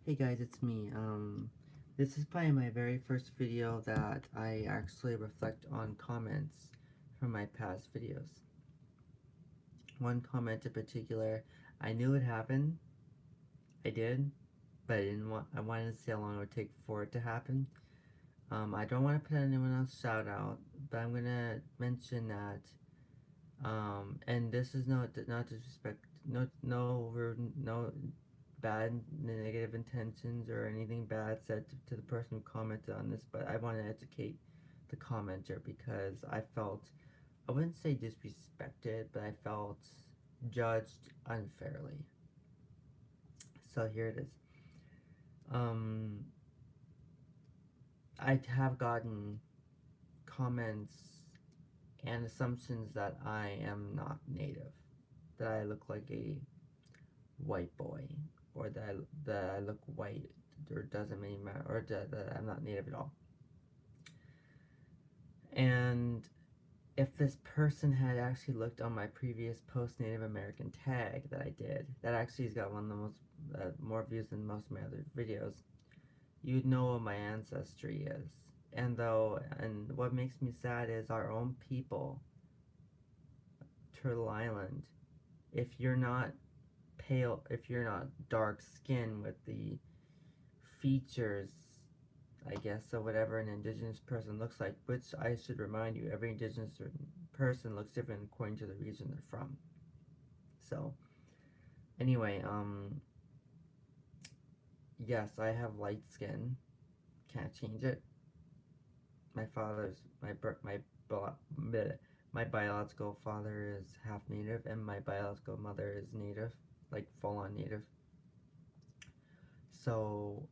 Hey guys, it's me. This is probably my very first video that I actually reflect on comments from my past videos. One comment in particular, I knew it happened. I did, but I wanted to see how long it would take for it to happen. I don't want to put anyone else shout out, but I'm gonna mention that. And this is not disrespect, no bad negative intentions or anything bad said to the person who commented on this, but I want to educate the commenter because I felt, I wouldn't say disrespected, but I felt judged unfairly. So here it is. Um, I have gotten comments and assumptions that I am not native, that I look like a white boy, or that I look white, or doesn't really matter, or that I'm not native at all. And if this person had actually looked on my previous post Native American tag that I did, that actually has got one of the most more views than most of my other videos, you'd know what my ancestry is. And what makes me sad is our own people, Turtle Island, if you're not pale, if you're not dark skinned with the features, I guess, of whatever an indigenous person looks like, which I should remind you, every indigenous person looks different according to the region they're from. So, anyway, yes, I have light skin. Can't change it. My father's my biological father is half native, and my biological mother is native, like full on native. So,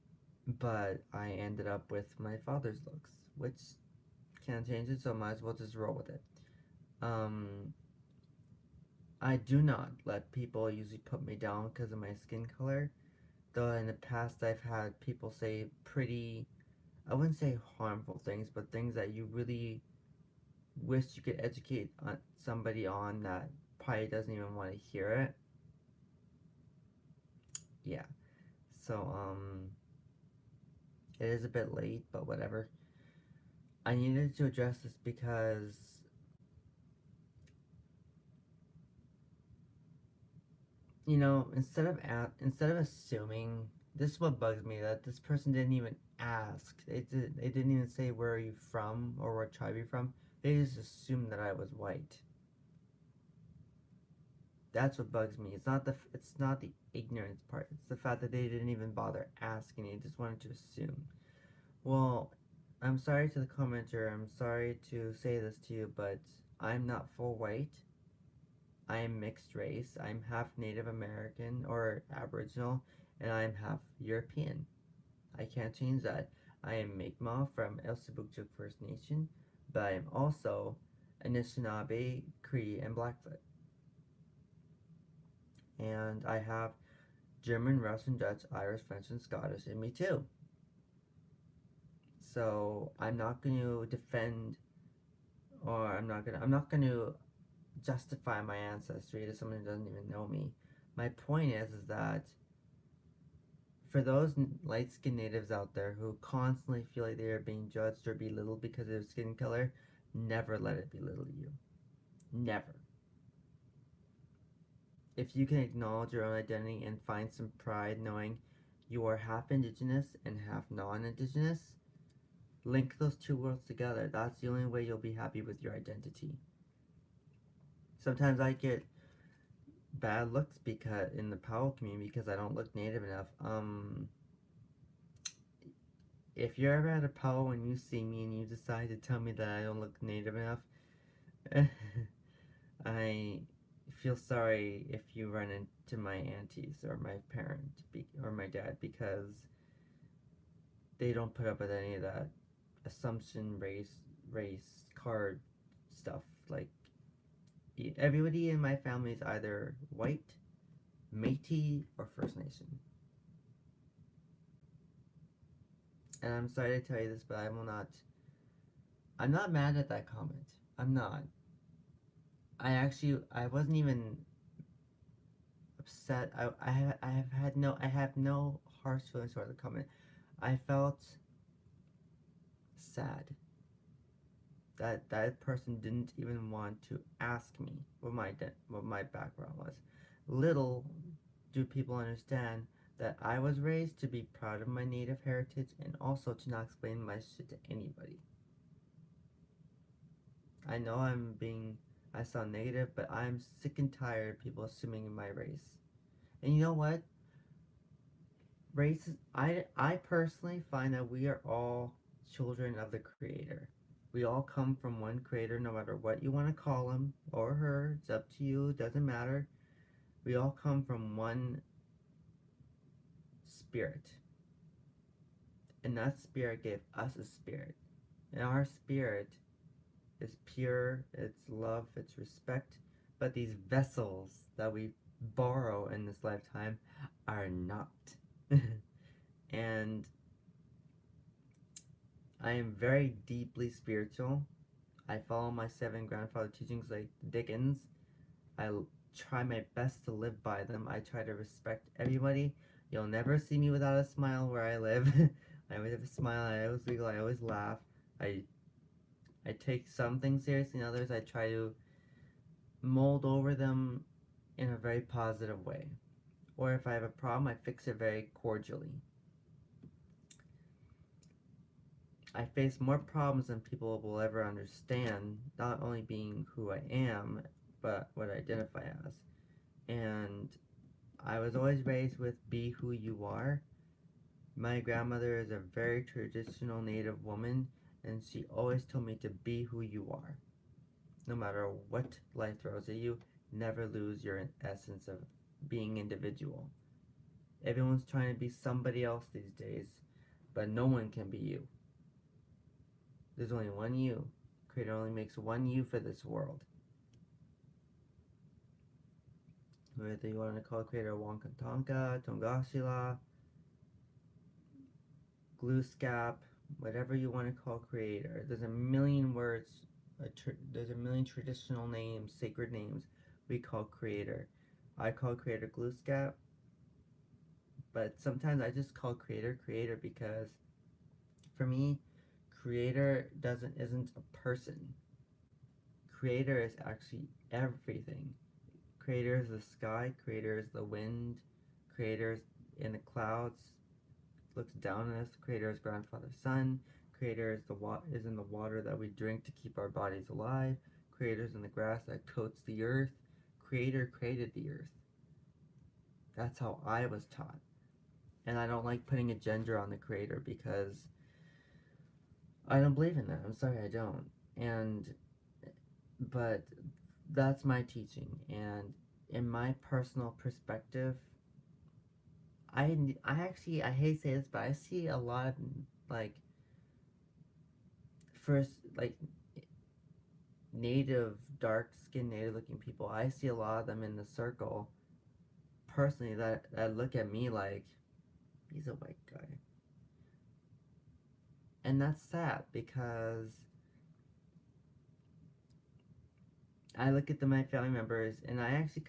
but I ended up with my father's looks, which can't change it, so might as well just roll with it. Um, I do not let people usually put me down because of my skin color. Though in the past I've had people say pretty, I wouldn't say harmful things, but things that you really wish you could educate somebody on that probably doesn't even want to hear it. Yeah. So, it is a bit late, but whatever. I needed to address this because, instead of assuming, this is what bugs me, that this person didn't even ask. They didn't even say where are you from or what tribe you're from. They just assumed that I was white. That's what bugs me. It's not the ignorance part. It's the fact that they didn't even bother asking. They just wanted to assume. Well, I'm sorry to the commenter. I'm sorry to say this to you, but I'm not full white. I am mixed race. I'm half Native American or Aboriginal, and I'm half European. I can't change that. I am Mi'kmaq from El Sibukjuk First Nation, but I am also Anishinaabe, Cree, and Blackfoot. And I have German, Russian, Dutch, Irish, French, and Scottish in me too. So I'm not going to defend, or I'm not going to justify my ancestry to someone who doesn't even know me. My point is that for those light-skinned natives out there who constantly feel like they are being judged or belittled because of their skin color, never let it belittle you. Never. If you can acknowledge your own identity and find some pride knowing you are half indigenous and half non-indigenous, link those two worlds together. That's the only way you'll be happy with your identity. Sometimes I get bad looks because in the Powell community because I don't look native enough. If you're ever at a Powell and you see me and you decide to tell me that I don't look native enough, I feel sorry if you run into my aunties or my parent or my dad because they don't put up with any of that assumption race card stuff. Like, everybody in my family is either white, Métis, or First Nation. And I'm sorry to tell you this, but I'm not mad at that comment. I'm not. I wasn't even upset. I have no harsh feelings toward the comment. I felt sad that that person didn't even want to ask me what my background was. Little do people understand that I was raised to be proud of my native heritage and also to not explain my shit to anybody. I know I sound negative, but I'm sick and tired of people assuming my race. And you know what? I personally find that we are all children of the Creator. We all come from one Creator, no matter what you want to call him or her. It's up to you. It doesn't matter. We all come from one spirit, and that spirit gave us a spirit. And our spirit is pure, it's love, it's respect. But these vessels that we borrow in this lifetime are not. And I am very deeply spiritual. I follow my seven grandfather teachings like Dickens. I try my best to live by them. I try to respect everybody. You'll never see me without a smile where I live. I always have a smile. I always giggle. I always laugh. I I take some things seriously, and others I try to mold over them in a very positive way. Or if I have a problem, I fix it very cordially. I face more problems than people will ever understand, not only being who I am, but what I identify as. And I was always raised with be who you are. My grandmother is a very traditional native woman, and she always told me to be who you are. No matter what life throws at you, never lose your essence of being individual. Everyone's trying to be somebody else these days, but no one can be you. There's only one you. Creator only makes one you for this world. Whether you want to call Creator Wankantanka, Tongashila, Glooskap, whatever you want to call Creator. There's a million words, there's a million traditional names, sacred names we call Creator. I call Creator Glooskap, but sometimes I just call Creator Creator because for me, Creator isn't a person. Creator is actually everything. Creator is the sky, Creator is the wind, Creator is in the clouds, looks down on us, Creator is grandfather sun, Creator is in the water that we drink to keep our bodies alive, Creator is in the grass that coats the earth, Creator created the earth. That's how I was taught. And I don't like putting a gender on the Creator because I don't believe in that. I'm sorry, I don't. But that's my teaching. And in my personal perspective, I hate to say this, but I see a lot of like first like native dark skinned native looking people. I see a lot of them in the circle personally that look at me like he's a white guy. And that's sad because I look at my family members and I actually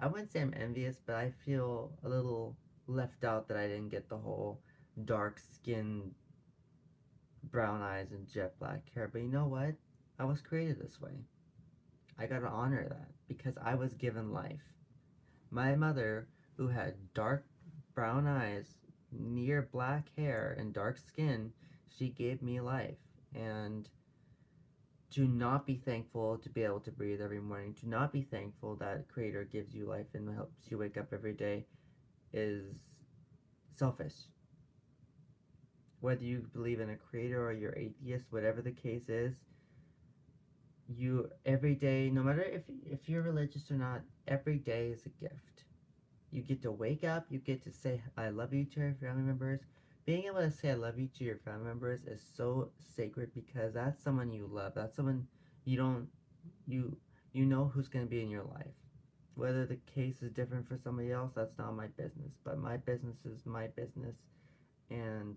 I wouldn't say I'm envious, but I feel a little left out that I didn't get the whole dark skin, brown eyes, and jet black hair. But you know what? I was created this way. I gotta honor that because I was given life. My mother, who had dark brown eyes, near black hair, and dark skin, she gave me life. And to not be thankful to be able to breathe every morning, to not be thankful that Creator gives you life and helps you wake up every day is selfish. Whether you believe in a Creator or you're atheist, whatever the case is, you every day, no matter if you're religious or not, every day is a gift. You get to wake up, you get to say I love you to your family members. Being able to say I love you to your family members is so sacred because that's someone you love. That's someone you don't you you know who's going to be in your life. Whether the case is different for somebody else, that's not my business. But my business is my business. And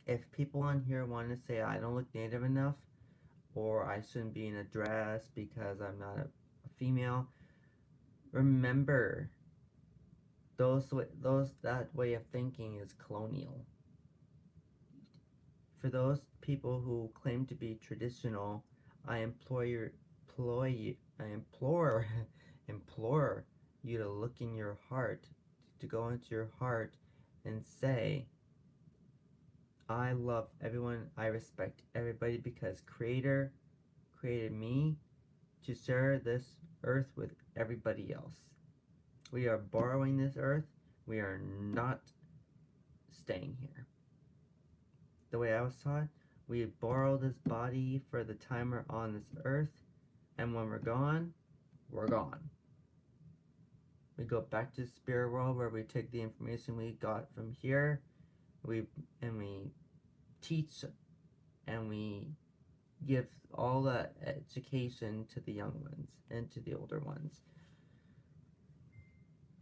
if people on here want to say I don't look native enough or I shouldn't be in a dress because I'm not a female, remember that way of thinking is colonial. For those people who claim to be traditional, I I implore, implore you to look in your heart, to go into your heart and say, I love everyone, I respect everybody because Creator created me to share this earth with everybody else. We are borrowing this earth, we are not staying here. The way I was taught, we borrow this body for the time we're on this earth, and when we're gone, we're gone. We go back to the spirit world where we take the information we got from here, we teach and we give all the education to the young ones and to the older ones.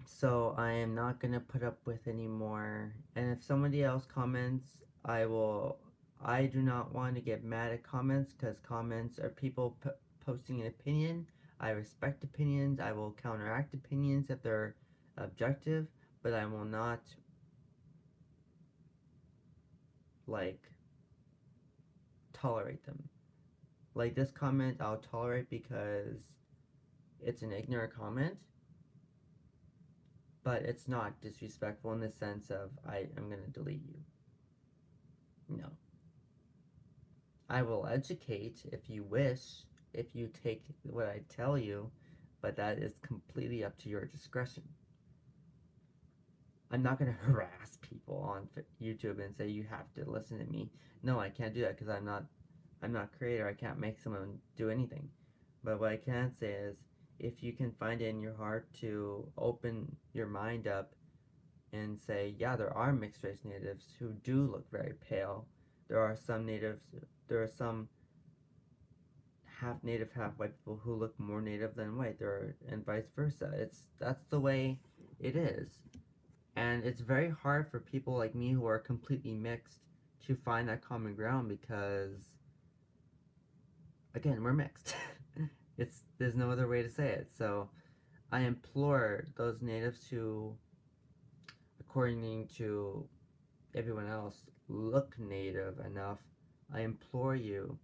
So I am not gonna put up with any more. And if somebody else comments, I do not want to get mad at comments because comments are people posting an opinion. I respect opinions. I will counteract opinions if they're objective, but I will not like tolerate them. Like this comment, I'll tolerate because it's an ignorant comment, but it's not disrespectful in the sense of I am gonna delete you. No. I will educate if you wish, if you take what I tell you, but that is completely up to your discretion. I'm not going to harass people on YouTube and say you have to listen to me. No, I can't do that because I'm not creator. I can't make someone do anything. But what I can say is if you can find it in your heart to open your mind up and say, yeah, there are mixed race natives who do look very pale. There are some half native, half white people who look more native than white. And vice versa. That's the way it is. And it's very hard for people like me who are completely mixed to find that common ground because again, we're mixed. There's no other way to say it. So I implore those natives who, according to everyone else, look native enough. I implore you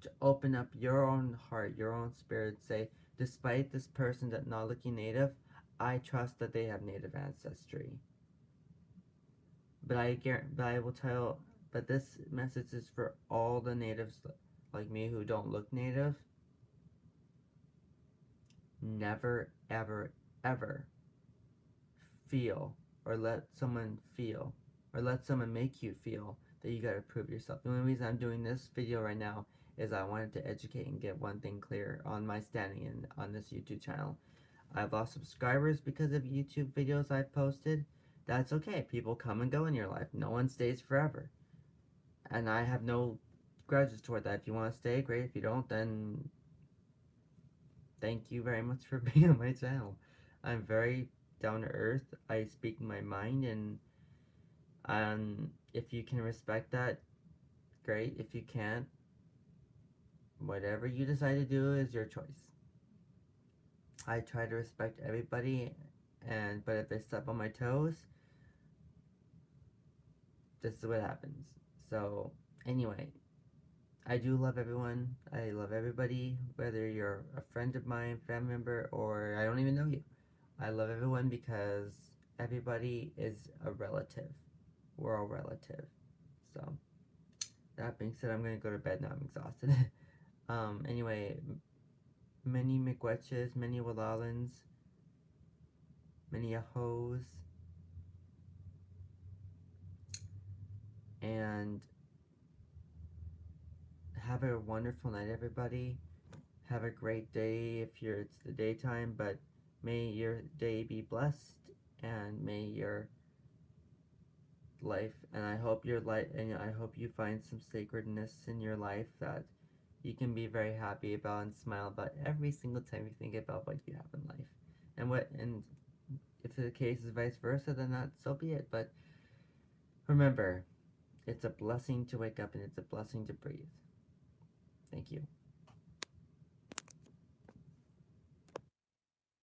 to open up your own heart, your own spirit. Say, despite this person that not looking native, I trust that they have native ancestry. But I will tell. But this message is for all the natives like me who don't look native. Never, ever, ever feel or let someone feel or let someone make you feel that you gotta prove yourself. The only reason I'm doing this video right now is I wanted to educate and get one thing clear on my standing on this YouTube channel. I've lost subscribers because of YouTube videos I've posted. That's okay. People come and go in your life. No one stays forever. And I have no grudges toward that. If you want to stay, great. If you don't, then thank you very much for being on my channel. I'm very down to earth. I speak my mind, and if you can respect that, great. If you can't, whatever you decide to do is your choice. I try to respect everybody, but if they step on my toes, this is what happens. So anyway, I do love everyone. I love everybody, whether you're a friend of mine, family member, or I don't even know you. I love everyone because everybody is a relative. We're all relative. So that being said, I'm gonna go to bed now. I'm exhausted. Anyway, many miigwetches, many wallalans, many ahos, and have a wonderful night, everybody. Have a great day if it's the daytime, but may your day be blessed, and may your life, and I hope you find some sacredness in your life that you can be very happy about and smile about every single time you think about what you have in life. And if the case is vice versa, then that so be it. But remember, it's a blessing to wake up and it's a blessing to breathe. Thank you.